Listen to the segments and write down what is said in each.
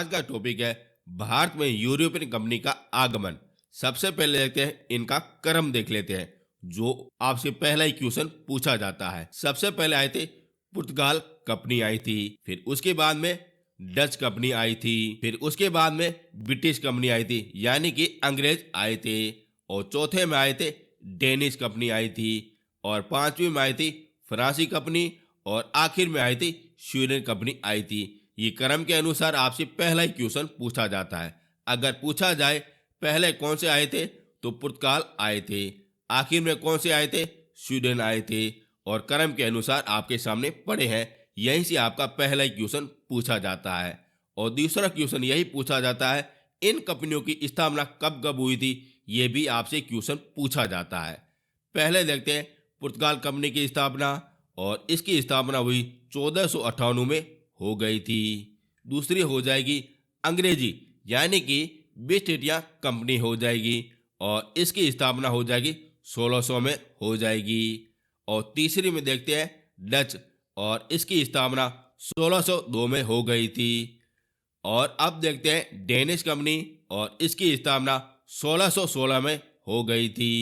आज का टॉपिक है भारत में यूरोपियन कंपनी का आगमन। सबसे पहले देखते हैं इनका क्रम देख लेते हैं, जो आपसे पहला ही क्वेश्चन पूछा जाता है। सबसे पहले आए थे पुर्तगाल कंपनी आई थी, फिर उसके बाद में डच कंपनी आई थी, फिर उसके बाद में ब्रिटिश कंपनी आई थी यानी कि अंग्रेज आए थे, और चौथे में आए थे डेनिश कंपनी आई थी, और पांचवी में आई थी फ्रांसी कंपनी, और आखिर में आई थी स्वीडन कंपनी आई थी। ये क्रम के अनुसार आपसे पहला ही क्वेश्चन पूछा जाता है। अगर पूछा जाए पहले कौन से आए थे तो पुर्तगाल आए थे, आखिर में कौन से आए थे स्वीडन आए थे, और क्रम के अनुसार आपके सामने पड़े हैं। यहीं से आपका पहला ही क्वेश्चन पूछा जाता है। और दूसरा क्वेश्चन यही पूछा जाता है इन कंपनियों की स्थापना कब कब हुई थी, ये भी आपसे क्वेश्चन पूछा जाता है। पहले देखते हैं पुर्तगाल कंपनी की स्थापना, और इसकी स्थापना हुई 1498 में हो गई थी। दूसरी हो जाएगी अंग्रेजी यानी कि ईस्ट इंडिया कंपनी हो जाएगी, और इसकी स्थापना हो जाएगी 1600 में हो जाएगी। और तीसरी में देखते हैं डच, और इसकी स्थापना 1602 में हो गई थी। और अब देखते हैं डेनिश कंपनी, और इसकी स्थापना 1616 में हो गई थी।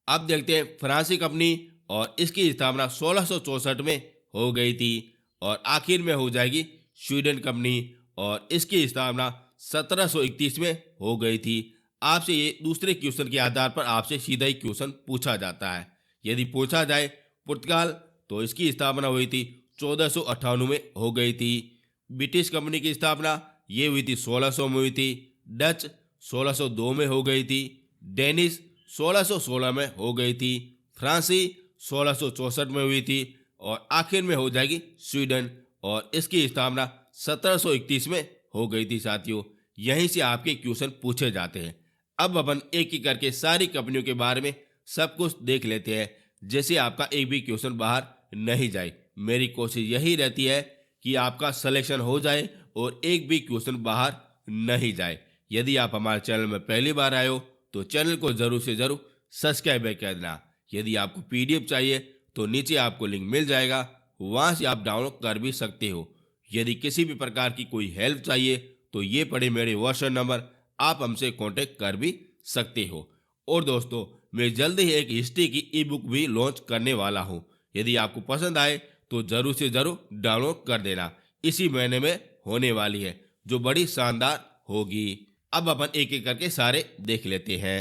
अब देखते हैं फ्रांसी कंपनी, और इसकी स्थापना 1664 में हो गई थी। और आखिर में हो जाएगी स्वीडन कंपनी, और इसकी स्थापना 1731 में हो गई थी। आपसे ये दूसरे क्वेश्चन के आधार पर आपसे सीधा ही क्वेश्चन पूछा जाता है। यदि पूछा जाए पुर्तगाल तो इसकी स्थापना हुई थी 1498 में हो गई थी। ब्रिटिश कंपनी की स्थापना ये हुई थी 1600 में हुई थी। डच 1602 में हो गई थी। डेनिश 1616 में हो गई थी। फ्रांसी 1664 में हुई थी, और आखिर में हो जाएगी स्वीडन, और इसकी स्थापना 1731 में हो गई थी। साथियों, यहीं से आपके क्वेश्चन पूछे जाते हैं। अब अपन एक एक करके सारी कंपनियों के बारे में सब कुछ देख लेते हैं, जैसे आपका एक भी क्वेश्चन बाहर नहीं जाए। मेरी कोशिश यही रहती है कि आपका सिलेक्शन हो जाए और एक भी क्वेश्चन बाहर नहीं जाए। यदि आप हमारे चैनल में पहली बार आए हो तो चैनल को जरूर से जरूर सब्सक्राइब कर देना। यदि आपको पीडीएफ चाहिए तो नीचे आपको लिंक मिल जाएगा, वहां से आप डाउनलोड कर भी सकते हो। यदि किसी भी प्रकार की कोई हेल्प चाहिए तो ये पड़े मेरे व्हाट्सएप नंबर, आप हमसे कांटेक्ट कर भी सकते हो। और दोस्तों, मैं जल्द ही एक हिस्ट्री की ई बुक भी लॉन्च करने वाला हूँ। यदि आपको पसंद आए तो जरूर से जरूर डाउनलोड कर देना। इसी महीने में होने वाली है, जो बड़ी शानदार होगी। अब अपन एक एक करके सारे देख लेते हैं।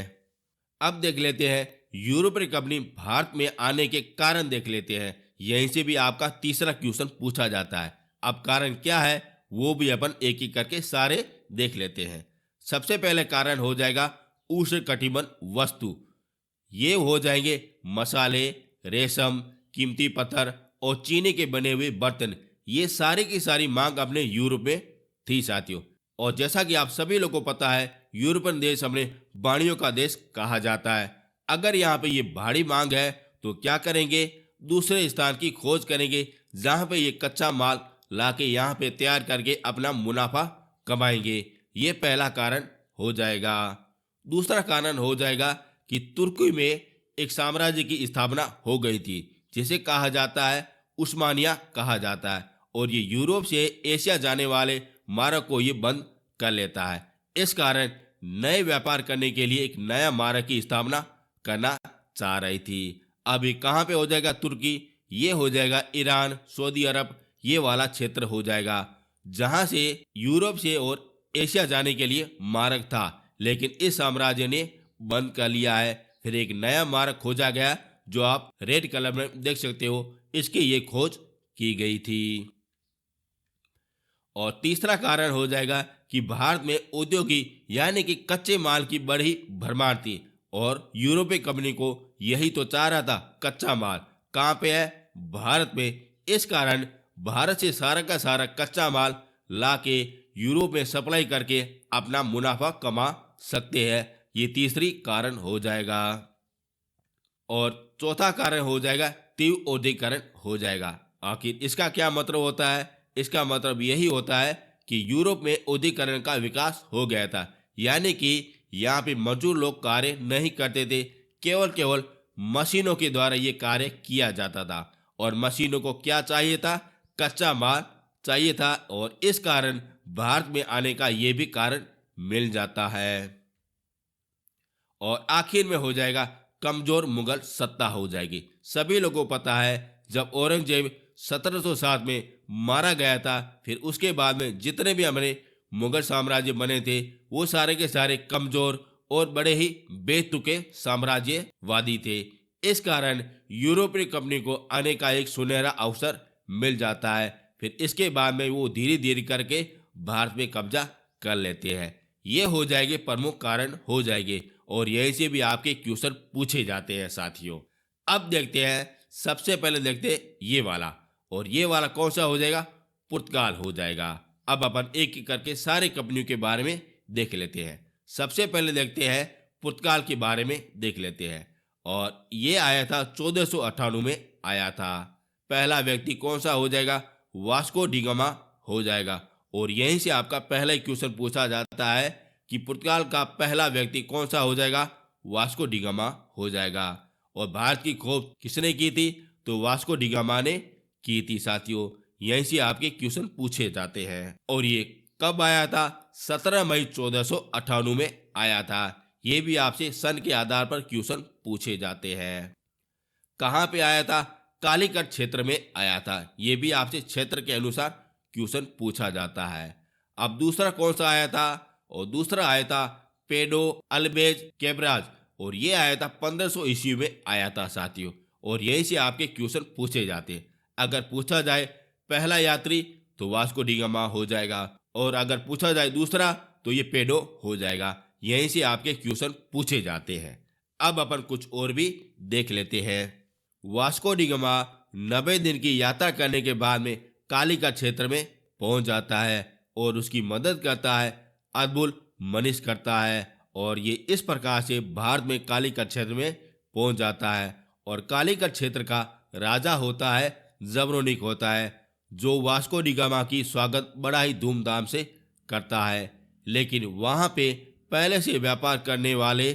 अब देख लेते हैं यूरोपियन कंपनी भारत में आने के कारण देख लेते हैं। यहीं से भी आपका तीसरा क्वेश्चन पूछा जाता है। अब कारण क्या है वो भी अपन एक एक करके सारे देख लेते हैं। सबसे पहले कारण हो जाएगा उष्णकटिबंध वस्तु। ये हो जाएंगे मसाले, रेशम, कीमती पत्थर और चीनी के बने हुए बर्तन। ये सारी की सारी मांग अपने यूरोप में थी साथियों। और जैसा कि आप सभी लोगों को पता है, यूरोपियन देश अपने वाणियों का देश कहा जाता है। अगर यहाँ पे ये भारी मांग है तो क्या करेंगे, दूसरे स्थान की खोज करेंगे जहाँ पे ये कच्चा माल लाके यहाँ पे तैयार करके अपना मुनाफा कमाएंगे। ये पहला कारण हो जाएगा। दूसरा कारण हो जाएगा कि तुर्की में एक साम्राज्य की स्थापना हो गई थी, जिसे कहा जाता है उस्मानिया कहा जाता है, और ये यूरोप से एशिया जाने वाले मार्ग को ये बंद कर लेता है। इस कारण नए व्यापार करने के लिए एक नया मार्ग की स्थापना करना चाह रही थी। अभी कहाँ पे हो जाएगा तुर्की, ये हो जाएगा ईरान, सऊदी अरब, ये वाला क्षेत्र हो जाएगा, जहां से यूरोप से और एशिया जाने के लिए मार्ग था, लेकिन इस साम्राज्य ने बंद कर लिया है। फिर एक नया मार्ग खोजा गया, जो आप रेड कलर में देख सकते हो, इसकी ये खोज की गई थी। और तीसरा कारण हो जाएगा कि भारत में औद्योगिक यानी कि कच्चे माल की बड़ी भरमार थी, और यूरोपीय कंपनी को यही तो चाह रहा था, कच्चा माल कहाँ पे है, भारत में। इस कारण भारत से सारा का सारा कच्चा माल लाके यूरोप में सप्लाई करके अपना मुनाफा कमा सकते हैं। ये तीसरी कारण हो जाएगा। और चौथा कारण हो जाएगा तीव्र औद्योगिकरण हो जाएगा। आखिर इसका क्या मतलब होता है? इसका मतलब यही होता है कि यूरोप में औद्योगिकरण का विकास हो गया था, यानी कि यहाँ पे मजदूर लोग कार्य नहीं करते थे, केवल मशीनों के द्वारा ये कार्य किया जाता था। और मशीनों को क्या चाहिए था? कच्चा माल चाहिए था। और इस कारण भारत में आने का ये भी कारण मिल जाता है। और आखिर में हो जाएगा कमजोर मुगल सत्ता हो जाएगी। सभी लोगों को पता है जब औरंगजेब 1707 में मारा गया था, फिर उसके बाद में जितने भी हमारे मुगल साम्राज्य बने थे वो सारे के सारे कमजोर और बड़े ही बेतुके साम्राज्यवादी थे। इस कारण यूरोपीय कंपनी को आने का एक सुनहरा अवसर मिल जाता है। फिर इसके बाद में वो धीरे धीरे करके भारत में कब्जा कर लेते हैं। ये हो जाएंगे प्रमुख कारण हो जाएंगे और यहीं से भी आपके क्वेश्चन पूछे जाते हैं साथियों। अब देखते हैं, सबसे पहले देखते हैं ये वाला, और ये वाला कौन सा हो जाएगा? पुर्तगाल हो जाएगा। अब अपन एक एक करके सारे कंपनियों के बारे में देख लेते हैं। सबसे पहले देखते हैं पुर्तगाल के बारे में देख लेते हैं। और ये आया था 1498 में आया था। पहला व्यक्ति कौन सा हो जाएगा? वास्को डी गामा हो जाएगा। और यहीं से आपका पहला क्वेश्चन पूछा जाता है कि पुर्तगाल का पहला व्यक्ति कौन सा हो जाएगा? वास्को डी गामा हो जाएगा। और भारत की खोज किसने की थी? तो वास्को डी गामा ने की थी साथियों। यहीं से आपके क्वेश्चन पूछे जाते हैं। और ये कब आया था? 17 मई 1498 में आया था। ये भी आपसे सन के आधार पर क्वेश्चन पूछे जाते हैं। कहाँ पे आया था? कालीकट क्षेत्र में आया था। ये भी आपसे क्षेत्र के अनुसार क्वेश्चन पूछा जाता है। अब दूसरा कौन सा आया था? और दूसरा आया था पेडो अल्बेज कैब्राज, और ये आया था 1500 ईस्वी में आया था साथियों। और यहीं से आपके क्वेश्चन पूछे जाते हैं। अगर पूछा जाए पहला यात्री तो वास्को डी गामा हो जाएगा, और अगर पूछा जाए दूसरा तो ये पेडो हो जाएगा। यहीं से आपके क्वेश्चन पूछे जाते हैं। अब अपन कुछ और भी देख लेते हैं। वास्को डी गामा 90 दिन की यात्रा करने के बाद में कालीकट क्षेत्र में पहुंच जाता है और उसकी मदद करता है अद्बुल मनीष करता है। और ये इस प्रकार से भारत में कालीकट क्षेत्र में पहुंच जाता है। और कालीकट क्षेत्र का राजा होता है जबरोनिक होता है, जो वास्को डी गामा की स्वागत बड़ा ही धूमधाम से करता है। लेकिन वहाँ पे पहले से व्यापार करने वाले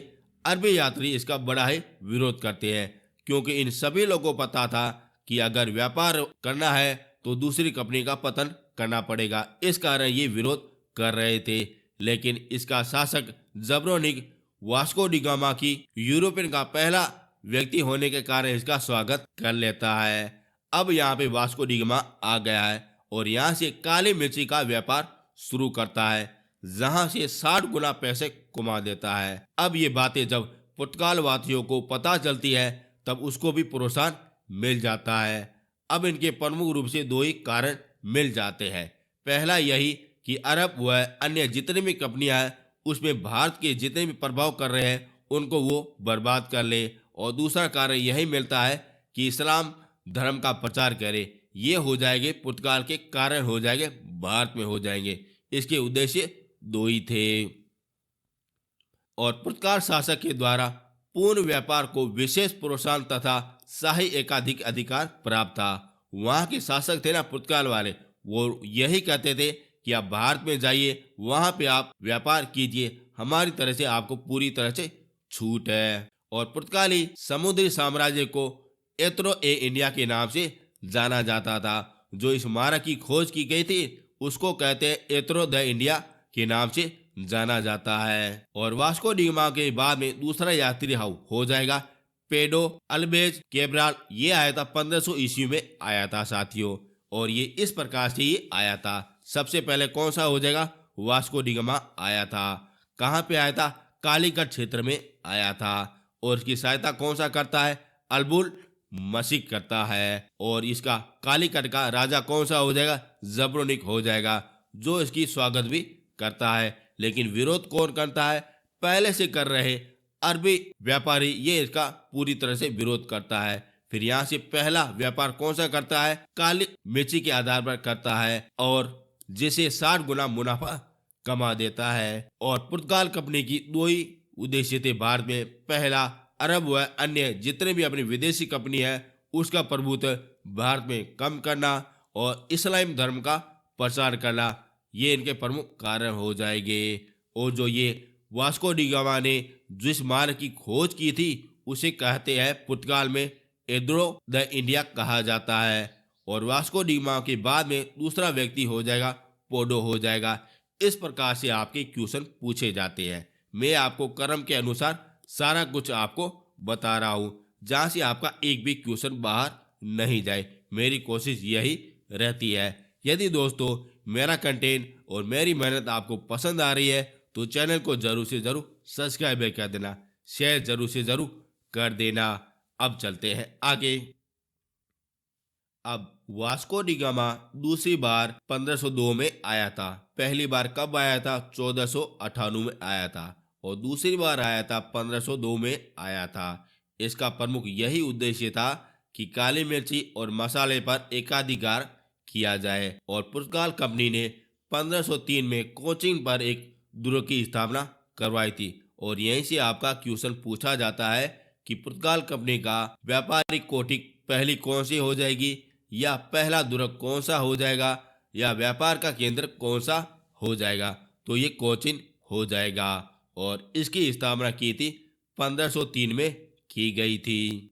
अरबी यात्री इसका बड़ा ही विरोध करते हैं, क्योंकि इन सभी लोगों को पता था कि अगर व्यापार करना है तो दूसरी कंपनी का पतन करना पड़ेगा। इस कारण ये विरोध कर रहे थे। लेकिन इसका शासक जबरोनिक वास्को डी गामा की यूरोपियन का पहला व्यक्ति होने के कारण इसका स्वागत कर लेता है। अब यहाँ पे वास्को डी गामा आ गया है और यहाँ से काली मिर्ची का व्यापार शुरू करता है, जहाँ से 60 गुना पैसे कमा देता है। अब ये बातें जब पुर्तगाल वासियों को पता चलती है तब उसको भी प्रोत्साहन मिल जाता है। अब इनके प्रमुख रूप से दो ही कारण मिल जाते हैं। पहला यही कि अरब व अन्य जितनी भी कंपनियां हैं उसमें भारत के जितने भी प्रभाव कर रहे हैं उनको वो बर्बाद कर ले। और दूसरा कारण यही मिलता है कि इस्लाम धर्म का प्रचार करे। ये हो जाएंगे पुर्तगाल के कारण, हो जाएंगे भारत में हो जाएंगे। इसके उद्देश्य दो ही थे। और पुर्तगाल शासक के द्वारा पूर्ण व्यापार को विशेष प्रोत्साहन तथा शाही एकाधिक अधिकार प्राप्त था। वहाँ के शासक थे ना पुर्तगाल वाले, वो यही कहते थे कि आप भारत में जाइए, वहाँ पे आप व्यापार कीजिए, हमारी तरह से आपको पूरी तरह से छूट है। और पुर्तगाली समुद्री साम्राज्य को एत्रो ए इंडिया के नाम से जाना जाता था। जो इस मार्ग की खोज की गई थी उसको कहते हैं एत्रो द इंडिया के नाम से जाना जाता है। और वास्को डी गामा के बाद में दूसरा यात्री हो जाएगा पेडो अल्बेज कैब्राल। ये आया था 1500 ईस्वी में आया था साथियों। और ये इस प्रकार से ये आया था। सबसे पहले कौन सा हो जाएगा? वास्को डी गामा आया था। कहाँ पे आया था? कालीकट क्षेत्र में आया था। और इसकी सहायता कौन सा करता है? अल्बुल मसीक करता है। और इसका कालीकट का राजा कौन सा हो जाएगा? जबरोनिक हो जाएगा, जो इसकी स्वागत भी करता है। लेकिन विरोध कौन करता है? पहले से कर रहे अरबी व्यापारी, ये इसका पूरी तरह से विरोध करता है। फिर यहाँ से पहला व्यापार कौन सा करता है? काली मिर्ची के आधार पर करता है, और जिसे 60 गुना मुनाफा कमा देता है। और पुर्तगाल कंपनी की दो ही उद्देश्य थे भारत में। पहला, अरब व अन्य जितने भी अपनी विदेशी कंपनी है उसका प्रभुत्व भारत में कम करना और इस्लाम धर्म का प्रचार करना, ये इनके प्रमुख कारण हो जाएंगे। और जो ये वास्को डी गामा ने जिस मार्ग की खोज की थी उसे कहते हैं पुर्तगाल में एड्रो द इंडिया कहा जाता है। और वास्को डी गामा के बाद में दूसरा व्यक्ति हो जाएगा पोडो हो जाएगा। इस प्रकार से आपके क्वेश्चन पूछे जाते हैं। मैं आपको क्रम के अनुसार सारा कुछ आपको बता रहा हूँ, जहाँ से आपका एक भी क्वेश्चन बाहर नहीं जाए। मेरी कोशिश यही रहती है। यदि दोस्तों मेरा कंटेंट और मेरी मेहनत आपको पसंद आ रही है तो चैनल को जरूर से जरूर सब्सक्राइब कर देना, शेयर जरूर से जरूर कर देना। अब चलते हैं आगे। अब वास्को डी गामा दूसरी बार 1502 में आया था। पहली बार कब आया था? 1498 में आया था। और दूसरी बार आया था 1502 में आया था। इसका प्रमुख यही उद्देश्य था कि काली मिर्ची और मसाले पर एकाधिकार किया जाए। और पुर्तगाल कंपनी ने 1503 में कोचिन पर एक दुर्ग की स्थापना करवाई थी। और यहीं से आपका क्वेश्चन पूछा जाता है कि पुर्तगाल कंपनी का व्यापारिक कोठी पहली कौन सी हो जाएगी, या पहला दुर्ग कौन सा हो जाएगा, या व्यापार का केंद्र कौन सा हो जाएगा? तो ये कोचिन हो जाएगा। और इसकी स्थापना की थी 1503 में की गई थी।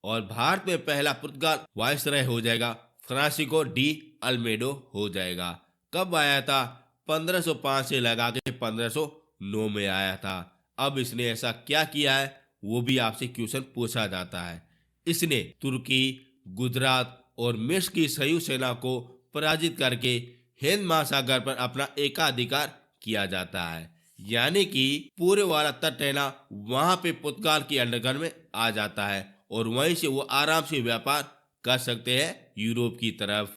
और भारत में पहला पुर्तगाल वायसराय हो जाएगा फ्रांसिस्को डी अल्मेडो हो जाएगा। कब आया था? 1505 से लगा के 1509 में आया था। अब इसने ऐसा क्या किया है वो भी आपसे क्वेश्चन पूछा जाता है। इसने तुर्की, गुजरात और मिस्र की संयुक्त सेना को पराजित करके हिंद महासागर पर अपना एकाधिकार किया जाता है। यानी कि पूरे वाला तट है ना, वहां पे पुर्तगाल की अंडरगन में आ जाता है और वहीं से वो आराम से व्यापार कर सकते हैं यूरोप की तरफ।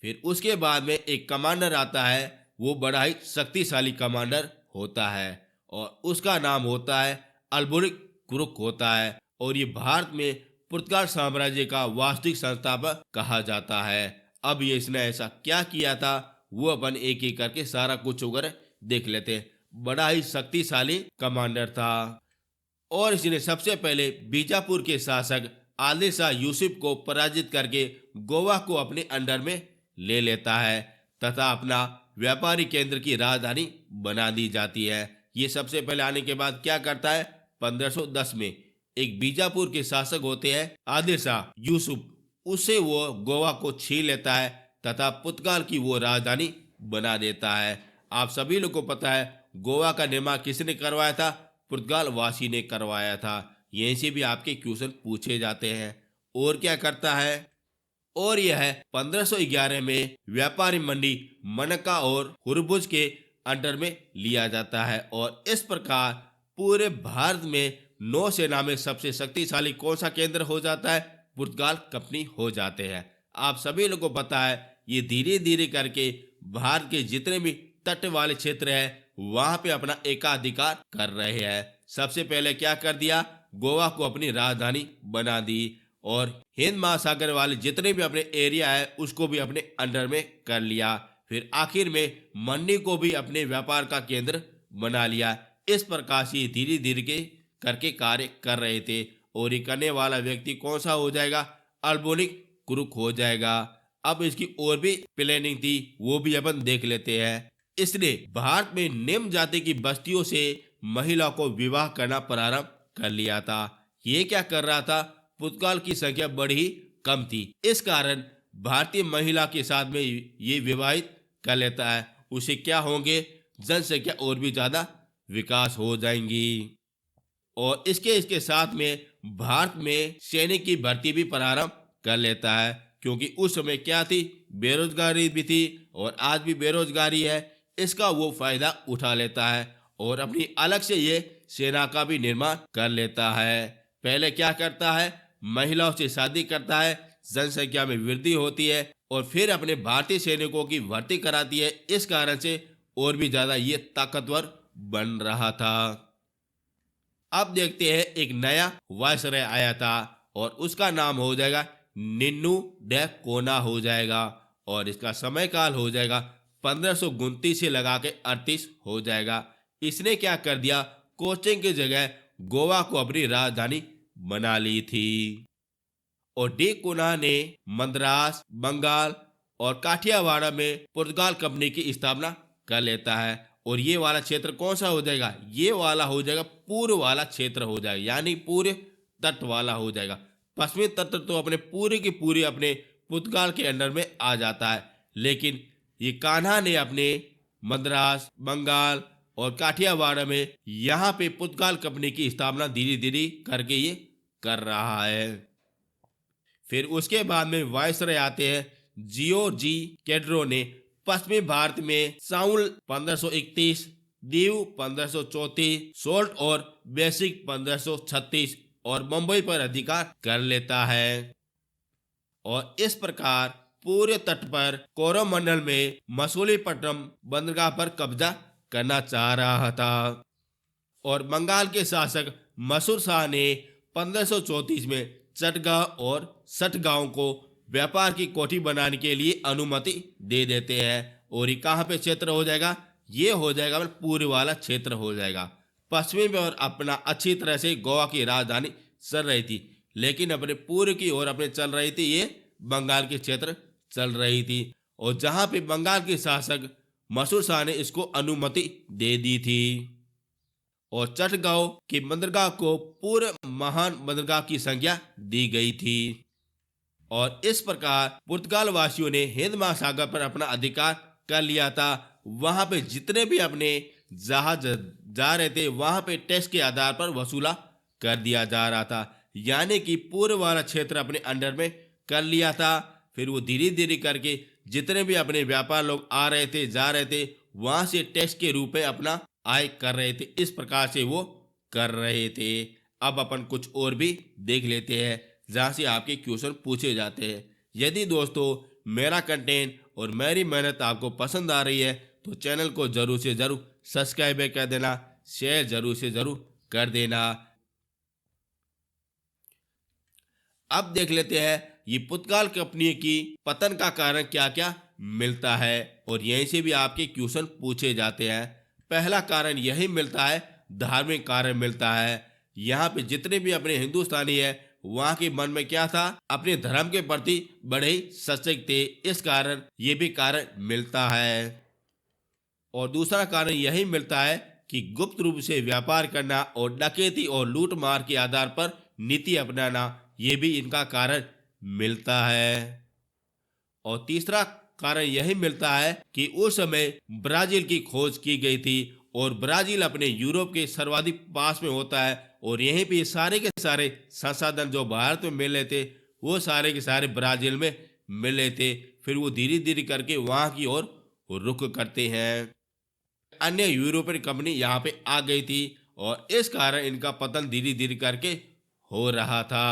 फिर उसके बाद में एक कमांडर आता है, वो बड़ा ही शक्तिशाली कमांडर होता है और उसका नाम होता है अल्बुरिक कुरुक होता है। और ये भारत में पुर्तगाल साम्राज्य का वास्तविक संस्थापक कहा जाता है। अब ये इसने ऐसा क्या किया था वो अपन एक एक करके सारा कुछ वगैरह देख लेते हैं। बड़ा ही शक्तिशाली कमांडर था और इसने सबसे पहले बीजापुर के शासक आदिल शाह यूसुफ को पराजित करके गोवा को अपने अंडर में ले लेता है तथा अपना व्यापारी केंद्र की राजधानी बना दी जाती है। ये सबसे पहले आने के बाद क्या करता है? 1510 में एक बीजापुर के शासक होते हैं आदिल शाह यूसुफ, उससे वो गोवा को छीन लेता है तथा पुर्तगाल की वो राजधानी बना देता है। आप सभी लोग को पता है गोवा का निर्माण किसने करवाया था? पुर्तगाल वासी ने करवाया था। यहीं से भी आपके क्वेश्चन पूछे जाते हैं। और क्या करता है? और यह है 1511 में व्यापारी मंडी मनका और हुरबुज के अंडर में लिया जाता है। और इस प्रकार पूरे भारत में नौसेना में सबसे शक्तिशाली कौन सा केंद्र हो जाता है? पुर्तगाल कंपनी हो जाते हैं। आप सभी लोगों को पता है ये धीरे धीरे करके भारत के जितने भी तट वाले क्षेत्र है वहां पे अपना एकाधिकार कर रहे हैं। सबसे पहले क्या कर दिया? गोवा को अपनी राजधानी बना दी और हिंद महासागर वाले जितने भी अपने एरिया है उसको भी अपने अंडर में कर लिया। फिर आखिर में मंडी को भी अपने व्यापार का केंद्र बना लिया। इस प्रकार से धीरे धीरे के करके कार्य कर रहे थे। और ये करने वाला व्यक्ति कौन सा हो जाएगा? अल्बोनिक कुरुक हो जाएगा। अब इसकी और भी प्लानिंग थी, वो भी अपन देख लेते हैं। इसने भारत में निम्न जाति की बस्तियों से महिला को विवाह करना प्रारंभ कर लिया था। ये क्या कर रहा था? पुर्तगाल की संख्या बड़ी कम थी, इस कारण भारतीय महिला के साथ में ये विवाहित कर लेता है। उसे क्या होंगे? जनसंख्या और भी ज्यादा विकास हो जाएंगी। और इसके साथ में भारत में सैनिक की भर्ती भी प्रारंभ कर लेता है, क्योंकि उस समय क्या थी? बेरोजगारी भी थी और आज भी बेरोजगारी है। इसका वो फायदा उठा लेता है और अपनी अलग से ये सेना का भी निर्माण कर लेता है। पहले क्या करता है? महिलाओं से शादी करता है, जनसंख्या में वृद्धि होती है और फिर अपने भारतीय सैनिकों की भर्ती कराती है। इस कारण से और भी ज्यादा ये ताकतवर बन रहा था। अब देखते हैं एक नया वायसराय आया था और उसका नाम हो जाएगा निन्नू डे कोना हो जाएगा और इसका समय काल हो जाएगा 1529 से लगा के 38 हो जाएगा। इसने क्या कर दिया? कोचिन की जगह गोवा को अपनी राजधानी बना ली थी। और डी कोना ने मद्रास, बंगाल और काठियावाड़ में पुर्तगाल कंपनी की स्थापना कर लेता है। और ये वाला क्षेत्र कौन सा हो जाएगा? ये वाला हो जाएगा पूर्व वाला क्षेत्र हो जाएगा, यानी पूरे तट वाला हो जाएगा। पश्चिमी तट तो अपने पूरे की पूरी अपने पुर्तगाल के अंडर में आ जाता है, लेकिन ये कान्हा ने अपने मद्रास, बंगाल और काठियावाड़ में यहाँ पे पुर्तगाल कंपनी की स्थापना धीरे धीरे करके ये कर रहा है। फिर उसके बाद में वायसराय आते हैं जियोर्जी कैड्रो ने। पश्चिमी भारत में साउल 1531, दीव 1534, सोल्ट और बेसिक 1536 और मुंबई पर अधिकार कर लेता है। और इस प्रकार पूरे तट पर कोरोमंडल में मसूलीपट्टनम बंदरगाह पर कब्जा करना चाह रहा था। और बंगाल के शासक मसूर शाह ने 1534 में चटगांव और सटगांव को व्यापार की कोठी बनाने के लिए अनुमति दे देते हैं। और ये कहाँ पे क्षेत्र हो जाएगा? ये हो जाएगा मतलब पूर्व वाला क्षेत्र हो जाएगा। पश्चिमी में और अपना अच्छी तरह से गोवा की राजधानी चल रही थी, लेकिन अपने पूर्व की ओर अपने चल रही थी ये बंगाल के क्षेत्र चल रही थी। और जहाँ पे बंगाल के शासक मसूर शाह ने इसको अनुमति दे दी थी। और चटगांव के बंदरगाह को पूर्व महान बंदरगाह की संज्ञा दी गई थी। और इस प्रकार पुर्तगाल वासियों ने हिंद महासागर पर अपना अधिकार कर लिया था। वहां पे जितने भी अपने जहाज जा रहे थे वहां पे टैक्स के आधार पर वसूला कर दिया जा रहा था, यानी कि पूर्व वाला क्षेत्र अपने अंडर में कर लिया था। फिर वो धीरे धीरे करके जितने भी अपने व्यापार लोग आ रहे थे जा रहे थे वहां से टैक्स के रूप में अपना आय कर रहे थे। इस प्रकार से वो कर रहे थे। अब अपन कुछ और भी देख लेते हैं जहाँ से आपके क्वेश्चन पूछे जाते हैं। यदि दोस्तों मेरा कंटेंट और मेरी मेहनत आपको पसंद आ रही है तो चैनल को जरूर से जरूर सब्सक्राइब कर देना, शेयर जरूर से जरूर कर देना। अब देख लेते हैं ये पुर्तगाल कंपनी की पतन का कारण क्या क्या मिलता है, और यहीं से भी आपके क्वेश्चन पूछे जाते हैं। पहला कारण यही मिलता है, धार्मिक कारण मिलता है। यहाँ पे जितने भी अपने हिंदुस्तानी है वहाँ के मन में क्या था, अपने धर्म के प्रति बड़े ही सचेत थे। इस कारण ये भी कारण मिलता है। और दूसरा कारण यही मिलता है कि गुप्त रूप से व्यापार करना और डकैती और लूट मार के आधार पर नीति अपनाना, ये भी इनका कारण मिलता है। और तीसरा कारण यही मिलता है कि उस समय ब्राजील की खोज की गई थी और ब्राजील अपने यूरोप के सर्वाधिक पास में होता है। और यहीं पे सारे के सारे संसाधन जो भारत में मिले थे वो सारे के सारे ब्राजील में मिले थे। फिर वो धीरे धीरे करके वहाँ की ओर रुख करते हैं। अन्य यूरोपियन कंपनी यहाँ पे आ गई थी और इस कारण इनका पतन धीरे धीरे करके हो रहा था।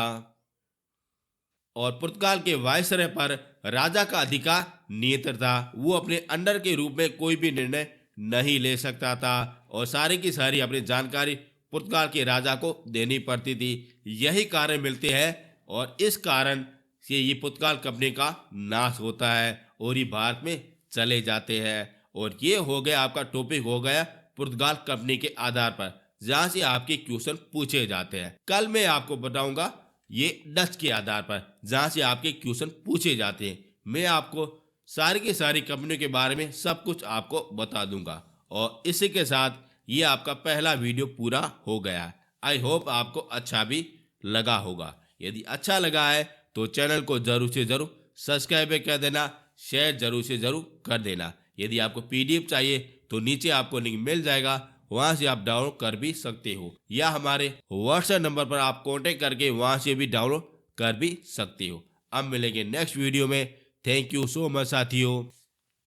और पुर्तगाल के वायसराय पर राजा का अधिकार नियंत्रण था। वो अपने अंडर के रूप में कोई भी निर्णय नहीं ले सकता था और सारी की सारी अपनी जानकारी पुर्तगाल के राजा को देनी पड़ती थी। यही कारण मिलते हैं और इस कारण से ये पुर्तगाल कंपनी का नाश होता है और ये भारत में चले जाते हैं। और ये हो गया आपका टॉपिक हो गया पुर्तगाल कंपनी के आधार पर, जहाँ से आपके क्वेश्चन पूछे जाते हैं। कल मैं आपको बताऊंगा ये डच के आधार पर, जहाँ से आपके क्वेश्चन पूछे जाते हैं। मैं आपको सारी की सारी कंपनियों के बारे में सब कुछ आपको बता दूंगा। और इसी के साथ ये आपका पहला वीडियो पूरा हो गया है। आई होप आपको अच्छा भी लगा होगा। यदि अच्छा लगा है तो चैनल को जरूर से जरूर सब्सक्राइब कर देना, शेयर जरूर से जरूर कर देना। यदि आपको PDF चाहिए तो नीचे आपको लिंक मिल जाएगा, वहां से आप डाउनलोड कर भी सकते हो, या हमारे WhatsApp नंबर पर आप कांटेक्ट करके वहां से भी डाउनलोड कर भी सकते हो। अब मिलेंगे नेक्स्ट वीडियो में। थैंक यू सो मच साथियों।